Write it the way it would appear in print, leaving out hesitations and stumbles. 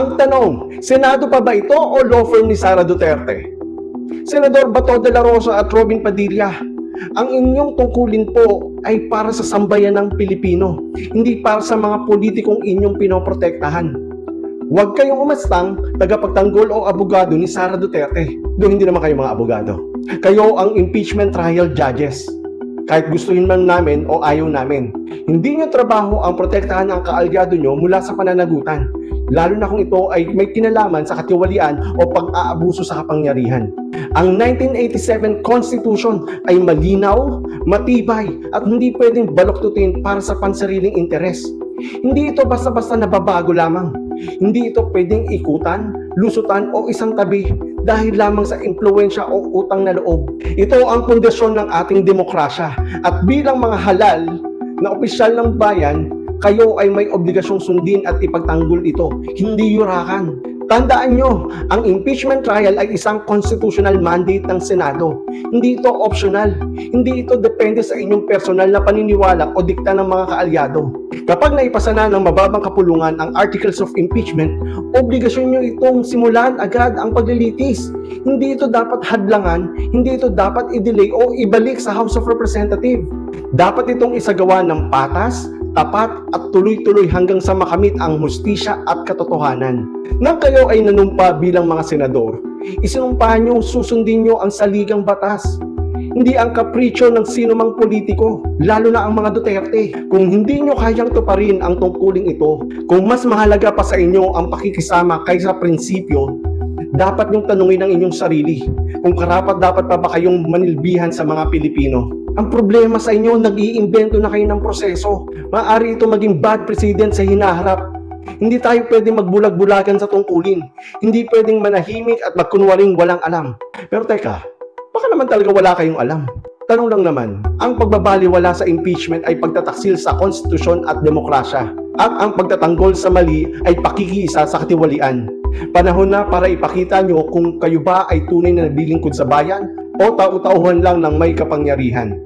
Ang tanong, Senado pa ba ito o law firm ni Sara Duterte? Senador Bato de la Rosa at Robin Padilla, ang inyong tungkulin po ay para sa sambayan ng Pilipino, hindi para sa mga politikong inyong pinoprotektahan. Huwag kayong umastang tagapagtanggol o abogado ni Sara Duterte. Doon hindi naman kayo mga abogado. Kayo ang impeachment trial judges. Kahit gustuhin man namin o ayaw namin. Hindi nyo trabaho ang protektahan ang kaalyado nyo mula sa pananagutan. Lalo na kung ito ay may kinalaman sa katiwalian o pag-aabuso sa kapangyarihan. Ang 1987 Constitution ay malinaw, matibay at hindi pwedeng baloktutin para sa pansariling interes. Hindi ito basta-basta nababago lamang. Hindi ito pwedeng ikutan, lusutan o isang tabi dahil lamang sa impluwensya o utang na loob. Ito ang pundasyon ng ating demokrasya at bilang mga halal na opisyal ng bayan, kayo ay may obligasyong sundin at ipagtanggol ito, hindi yurakan. Tandaan nyo, ang impeachment trial ay isang constitutional mandate ng Senado. Hindi ito optional. Hindi ito depende sa inyong personal na paniniwala o dikta ng mga kaalyado. Kapag naipasa na ng mababang kapulungan ang Articles of Impeachment, obligasyon nyo itong simulan agad ang paglilitis. Hindi ito dapat hadlangan, hindi ito dapat i-delay o ibalik sa House of Representatives. Dapat itong isagawa ng patas, tapat at tuloy-tuloy hanggang sa makamit ang hustisya at katotohanan. Nang kayo ay nanumpa bilang mga senador, isinumpahan nyo susundin nyo ang saligang batas. Hindi ang kapritsyo ng sino mang politiko, lalo na ang mga Duterte. Kung hindi nyo kayang tuparin ang tungkuling ito, kung mas mahalaga pa sa inyo ang pakikisama kaysa prinsipyo, dapat nyong tanungin ang inyong sarili kung karapat dapat pa ba kayong manilbihan sa mga Pilipino. Ang problema sa inyo, nag-iimbento na kayo ng proseso. Maaari ito maging bad precedent sa hinaharap. Hindi tayo pwedeng magbulag-bulagan sa tungkulin. Hindi pwedeng manahimik at magkunwaring walang alam. Pero teka, baka naman talaga wala kayong alam. Tanong lang naman, ang pagbabaliwala sa impeachment ay pagtataksil sa konstitusyon at demokrasya. At ang pagtatanggol sa mali ay pakikiisa sa katiwalian. Panahon na para ipakita nyo kung kayo ba ay tunay na naglilingkod sa bayan o tau-tauhan lang ng may kapangyarihan.